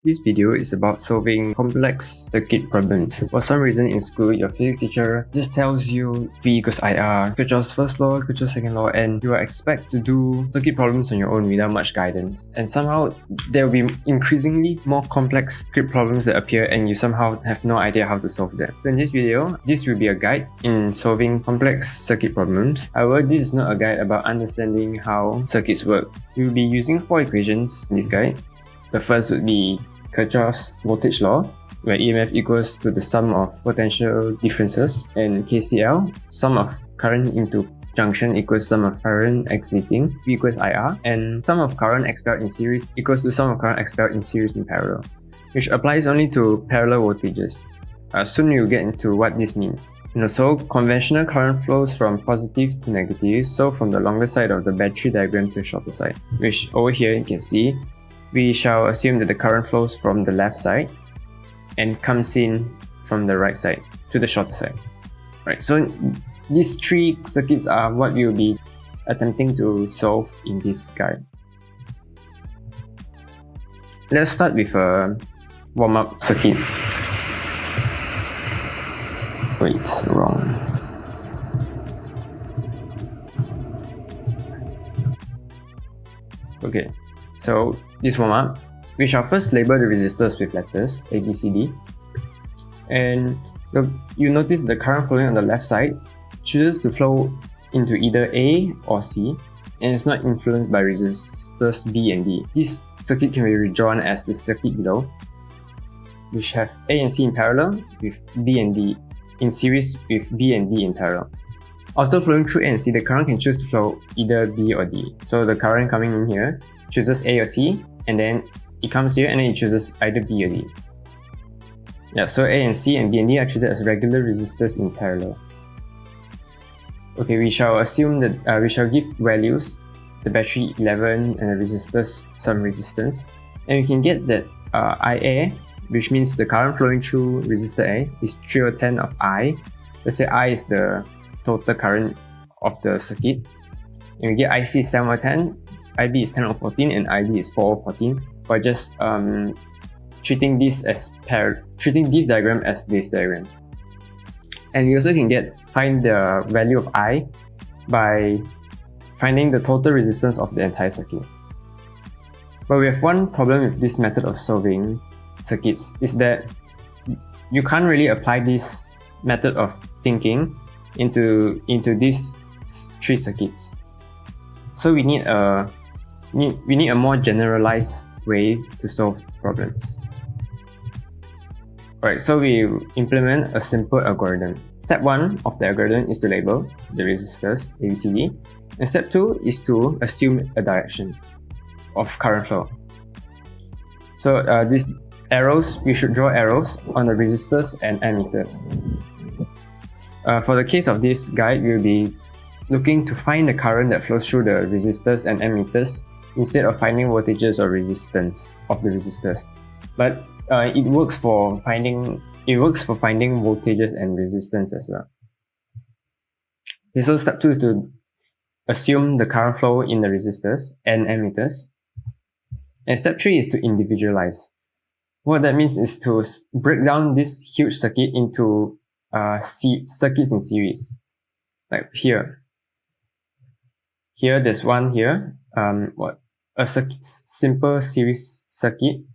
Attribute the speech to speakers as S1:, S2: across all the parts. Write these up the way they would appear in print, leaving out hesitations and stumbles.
S1: This video is about solving complex circuit problems. For some reason in school, your physics teacher just tells you V equals IR, Kirchhoff's first law, Kirchhoff's second law, and you are expected to do circuit problems on your own without much guidance. And somehow, there will be increasingly more complex circuit problems that appear and you somehow have no idea how to solve them. So in this video, this will be a guide in solving complex circuit problems. However, this is not a guide about understanding how circuits work. We will be using 4 equations in this guide. The first would be Kirchhoff's voltage law, where EMF equals to the sum of potential differences, and KCL, sum of current into junction equals sum of current exiting, V equals IR, and sum of current expelled in series equals to sum of current expelled in series in parallel, which applies only to parallel voltages. Soon you'll get into what this means. And also, conventional current flows from positive to negative, so from the longer side of the battery diagram to the shorter side, which over here you can see we shall assume that the current flows from the left side and comes in from the right side to the shorter side. Right, so these 3 circuits are what we will be attempting to solve in this guide. Let's start with a warm-up circuit. Wait, wrong. Okay. So this warm-up, we shall first label the resistors with letters A, B, C, D, and you notice the current flowing on the left side chooses to flow into either A or C, and is not influenced by resistors B and D. This circuit can be redrawn as the circuit below, which have A and C in parallel with B and D in series with B and D in parallel. After flowing through A and C, the current can choose to flow either B or D. So the current coming in here chooses A or C, and then it comes here and then it chooses either B or D. Yeah, so A and C and B and D are treated as regular resistors in parallel. Okay, we shall assume that we shall give values, the battery 11 and the resistors some resistance, and we can get that IA, which means the current flowing through resistor A, is 3/10 of I. Let's say I is the total current of the circuit, and we get IC is 7/10, IB is 10/14, and ID is 4/14 by just treating this diagram as this diagram. And we also can find the value of I by finding the total resistance of the entire circuit. But we have one problem with this method of solving circuits, is that you can't really apply this method of thinking into these 3 circuits. So we need a more generalized way to solve problems. Alright, so we implement a simple algorithm. Step 1 of the algorithm is to label the resistors A, B, C, D, and step 2 is to assume a direction of current flow. So these arrows, we should draw arrows on the resistors and ammeters. For the case of this guide, we'll be looking to find the current that flows through the resistors and ammeters instead of finding voltages or resistance of the resistors. But it works for finding voltages and resistance as well. Okay, so step 2 is to assume the current flow in the resistors and ammeters. And step 3 is to individualize. What that means is to break down this huge circuit into circuits in series. Like here. Here, there's one here. A simple series circuit.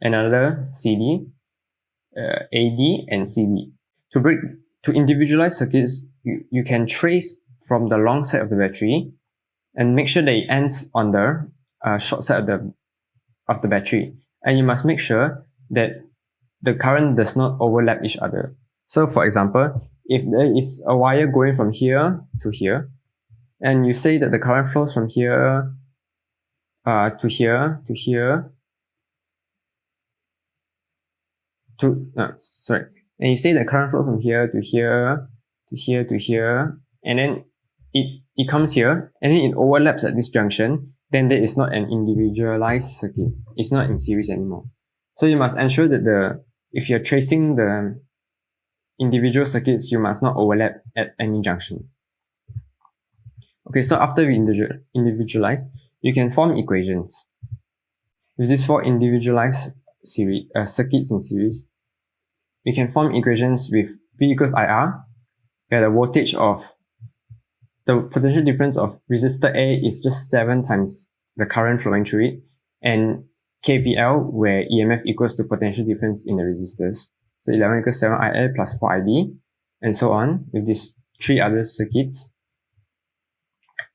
S1: Another CD, AD, and CB. To individualize circuits, you can trace from the long side of the battery and make sure that it ends on the short side of the battery. And you must make sure that the current does not overlap each other. So for example, if there is a wire going from here to here, and you say that the current flows from here to here to here and you say the current flows from here to here to here to here, and then it comes here and then it overlaps at this junction, then there is not an individualized circuit. It's not in series anymore. So you must ensure that if you're tracing the individual circuits, you must not overlap at any junction. Okay, so after we individualize, you can form equations. With these 4 individualized series, circuits in series, we can form equations with V equals IR, where the voltage of the potential difference of resistor A is just 7 times the current flowing through it, and KVL, where EMF equals to potential difference in the resistors. So 11 equals 7 IA plus 4 IB, and so on with these 3 other circuits.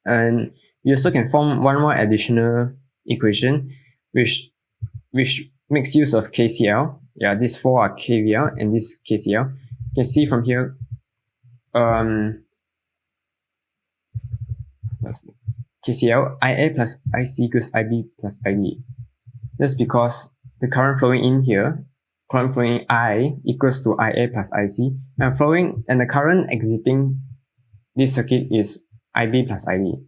S1: And we also can form one more additional equation, which makes use of KCL. Yeah, these 4 are KVL and this KCL. You can see from here, KCL, IA plus IC equals IB plus ID. That's because the current flowing in here, current flowing in I equals to IA plus IC, and the current exiting this circuit is IB plus ID.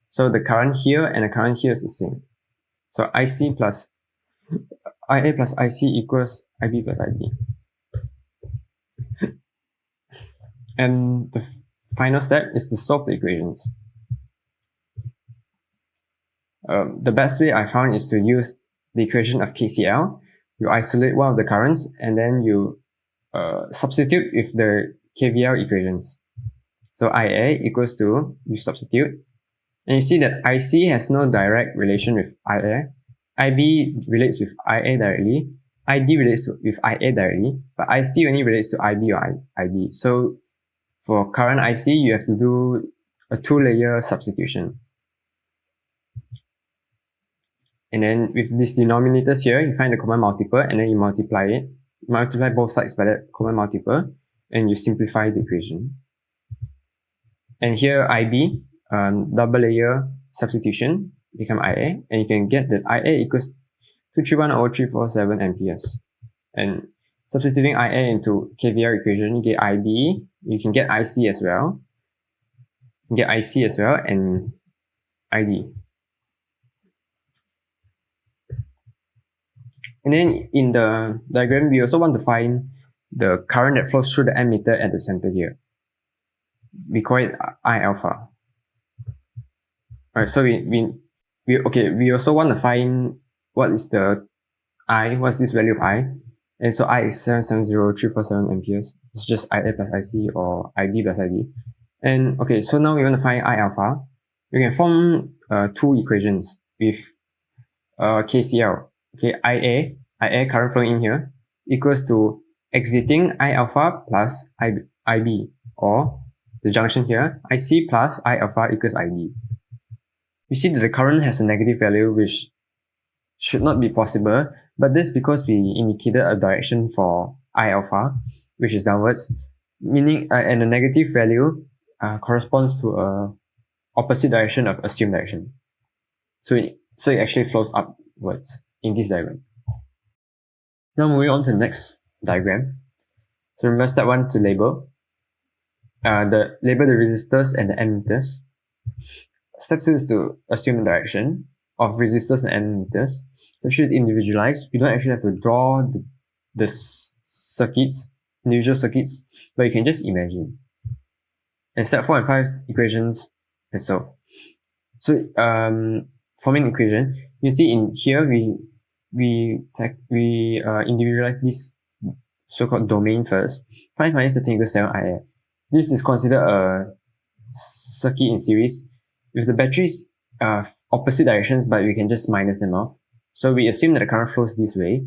S1: So the current here and the current here is the same. So IC plus IA plus IC equals IB plus ID. And the final step is to solve the equations. The best way I found is to use the equation of KCL. You isolate one of the currents and then you substitute with the KVL equations. So IA equals to, you substitute, and you see that IC has no direct relation with IA. IB relates with IA directly. ID relates with IA directly, but IC only relates to IB or ID. So for current IC, you have to do a 2-layer substitution. And then with these denominators here, you find the common multiple and then you multiply it. You multiply both sides by that common multiple and you simplify the equation. And here IB, double layer substitution, become IA, and you can get that IA equals 2310347 amperes. And substituting IA into KVL equation, you get IB, you can get IC as well. You can get IC as well and ID. And then in the diagram, we also want to find the current that flows through the ammeter at the center here. We call it I alpha. Alright, so we also want to find what is the I, what's this value of I? And so I is 770347 amperes. It's just IA plus IC or IB plus ID. And okay, so now we want to find I alpha. We can form 2 equations with KCL. Okay, IA current flowing in here equals to exiting I alpha plus IB, or the junction here, IC plus I alpha equals ID. We see that the current has a negative value, which should not be possible, but this is because we indicated a direction for I alpha, which is downwards, meaning and the negative value corresponds to a opposite direction of assumed direction. So it actually flows upwards in this diagram. Now moving on to the next diagram. So remember step 1 to label. Label the resistors and the ammeters. Step 2 is to assume the direction of resistors and ammeters. Step 3 is individualize. You don't actually have to draw the circuits, individual circuits, but you can just imagine. And step 4 and 5 equations and solve. So forming an equation, you see in here we individualize this so-called domain first. 5 minus 13 equals 7 IA. This is considered a circuit in series with the batteries opposite directions, but we can just minus them off. So we assume that the current flows this way.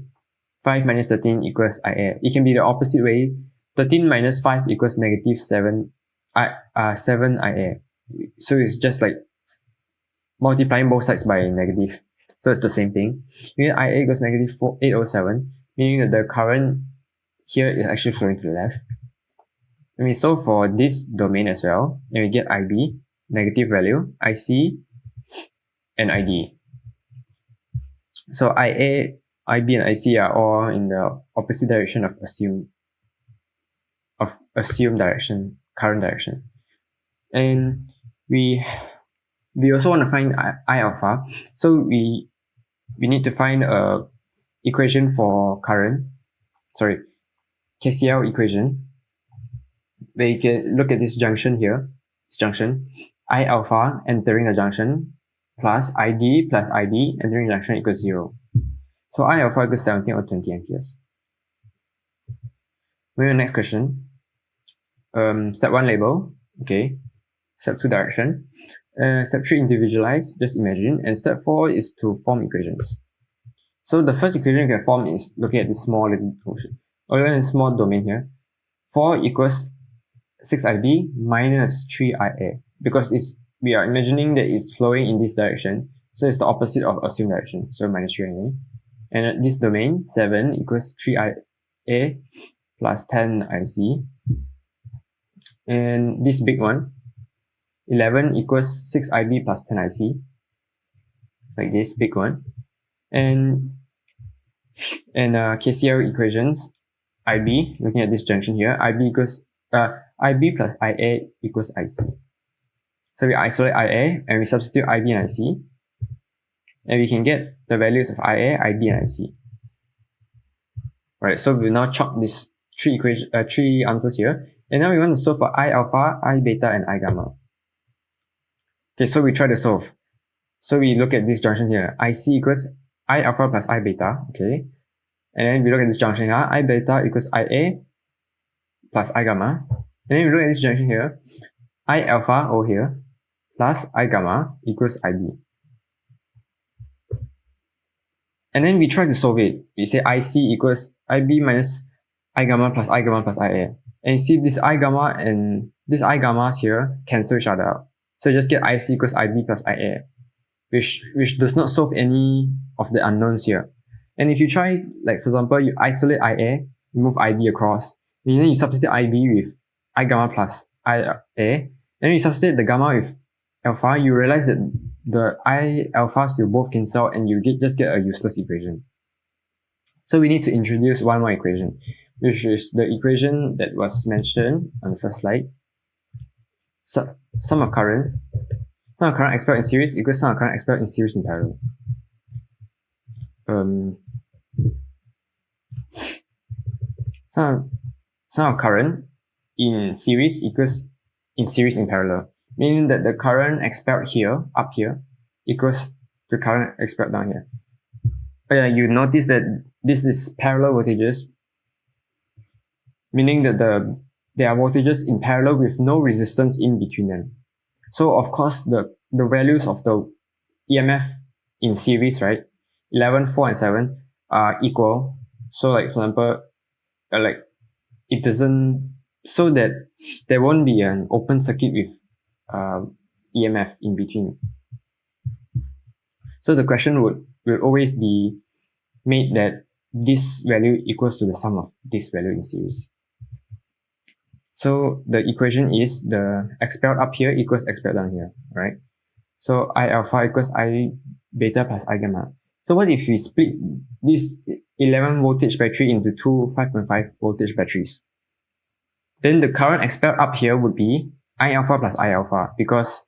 S1: 5 minus 13 equals IA. It can be the opposite way. 13 minus 5 equals negative 7 IA. So it's just like multiplying both sides by negative. So it's the same thing. We get IA equals negative 807, meaning that the current here is actually flowing to the left. And we solve for this domain as well, and we get IB, negative value, IC, and ID. So IA, IB, and IC are all in the opposite direction of assumed direction, current direction. And we also want to find I alpha. So we need to find a equation for current, KCL equation. Where you can look at this junction here, I alpha entering the junction plus ID plus IB entering the junction equals 0. So I alpha equals 17 or 20 amperes. Moving to the next question. Step 1 label, okay. Step 2 direction. Step 3 individualize, just imagine. And step 4 is to form equations. So the first equation you can form is looking at this small little function, or in a small domain here. 4 equals 6IB minus 3IA, because we are imagining that it's flowing in this direction, so it's the opposite of assumed direction, so minus 3IA. And at this domain, 7 equals 3IA plus 10IC. And this big one, 11 equals 6IB plus 10IC, like this big one. And KCL equations, IB, looking at this junction here, IB equals IB plus IA equals IC. So we isolate IA and we substitute IB and IC, and we can get the values of IA, IB, and IC. Right, so we now chalk these three answers here, and now we want to solve for I alpha, I beta, and I gamma. Okay, so we try to solve. So we look at this junction here, IC equals I alpha plus I beta, okay. And then we look at this junction here, I beta equals IA plus I gamma. And then we look at this junction here, I alpha over here plus I gamma equals IB. And then we try to solve it. We say IC equals IB minus I gamma plus IA. And you see this I gamma and this I gammas here cancel each other out. So you just get IC equals IB plus IA, which does not solve any of the unknowns here. And if you try, like for example, you isolate IA, move IB across, and then you substitute IB with I gamma plus IA, and then you substitute the gamma with alpha, you realize that the I alphas will both cancel and you just get a useless equation. So we need to introduce one more equation, which is the equation that was mentioned on the first slide. So sum of current expelled in series equals sum of current expelled in series in parallel. Sum of current in series equals in series in parallel, meaning that the current expelled here, up here, equals the current expelled down here. You notice that this is parallel voltages, meaning that there are voltages in parallel with no resistance in between them. So of course the values of the EMF in series, right, 11, 4, and 7 are equal. So like for example, it doesn't, so that there won't be an open circuit with EMF in between. So the question will always be made that this value equals to the sum of this value in series. So the equation is the expelled up here equals expelled down here, right? So I alpha equals I beta plus I gamma. So what if we split this 11 voltage battery into two 5.5 voltage batteries? Then the current expelled up here would be I alpha plus I alpha, because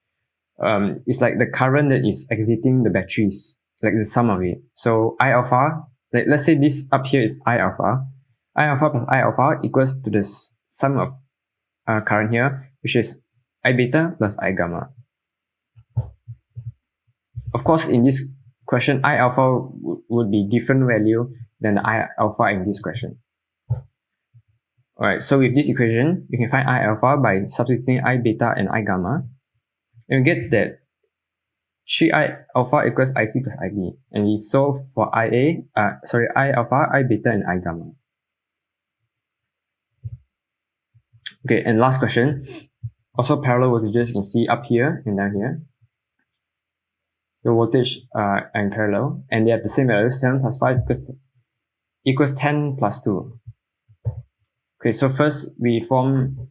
S1: it's like the current that is exiting the batteries, like the sum of it. So I alpha, like let's say this up here is I alpha plus I alpha equals to the sum of current here, which is I beta plus I gamma. Of course, in this question, I alpha would be different value than the I alpha in this question. Alright, so with this equation, you can find I alpha by substituting I beta and I gamma. And we get that 3I alpha equals IC plus IB. And we solve for I alpha, I beta, and I gamma. Okay, and last question. Also parallel voltages, you can see up here and down here. The voltage are in parallel, and they have the same value, 7 plus 5 equals 10 plus 2. Okay, so first we form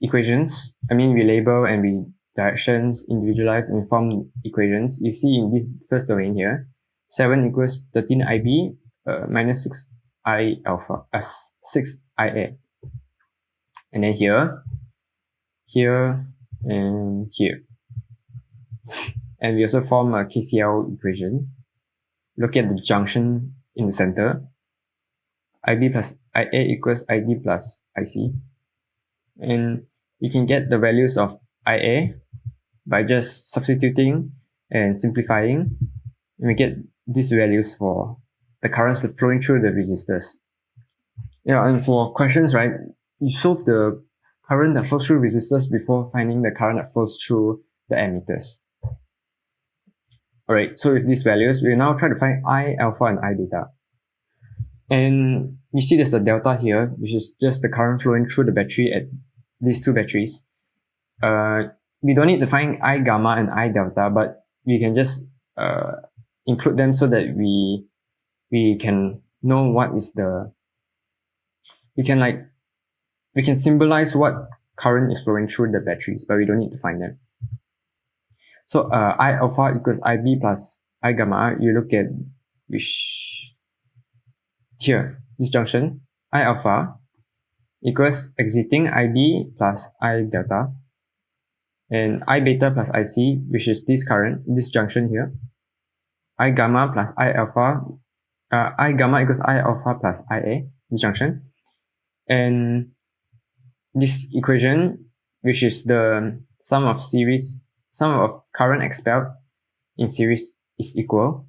S1: equations. We label and we directions, individualize, and form equations. You see in this first domain here, 7 equals 13IB minus 6I alpha, 6IA. And then here, and here. And we also form a KCL equation. Look at the junction in the center. IB plus IA equals ID plus IC. And you can get the values of IA by just substituting and simplifying. And we get these values for the currents flowing through the resistors. Yeah, and for questions, right, you solve the current that flows through resistors before finding the current that flows through the ammeters. Alright, so with these values, we will now try to find I alpha and I beta. And you see there's a delta here, which is just the current flowing through the battery at these two batteries. We don't need to find I gamma and I delta, but we can just include them so that we can know what is the, we can symbolize what current is flowing through the batteries, but we don't need to find them. So I alpha equals IB plus I gamma. You look at which here, this junction, I alpha equals exiting IB plus I delta, and I beta plus IC, which is this current, this junction here, I gamma plus I alpha, I gamma equals I alpha plus IA, this junction, and this equation, which is the sum of current expelled in series is equal,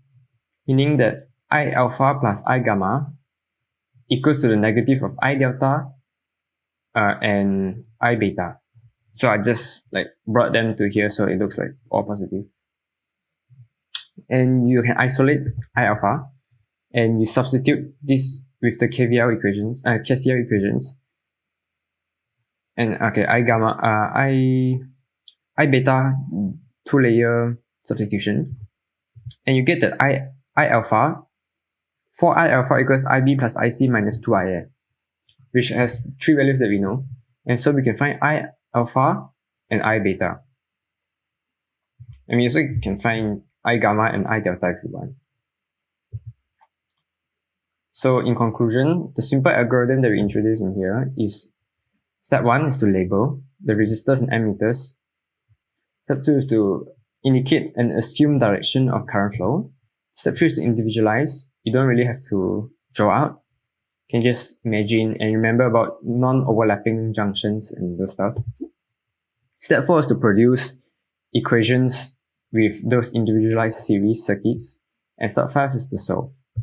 S1: meaning that I alpha plus I gamma equals to the negative of I delta and I beta. So I just brought them to here so it looks like all positive. And you can isolate I alpha and you substitute this with the KVL equations, KCL equations. And okay, I gamma, I beta 2-layer substitution, and you get that I alpha, for I alpha equals IB plus IC minus 2IA, which has 3 values that we know, and so we can find I alpha and I beta. And we also can find I gamma and I delta if we want. So in conclusion, the simple algorithm that we introduced in here is, step 1 is to label the resistors and ammeters. Step 2 is to indicate an assumed direction of current flow. Step 3 is to individualize. You don't really have to draw out. You can just imagine and remember about non-overlapping junctions and those stuff. Step 4 is to produce equations with those individualized series circuits. And step 5 is to solve.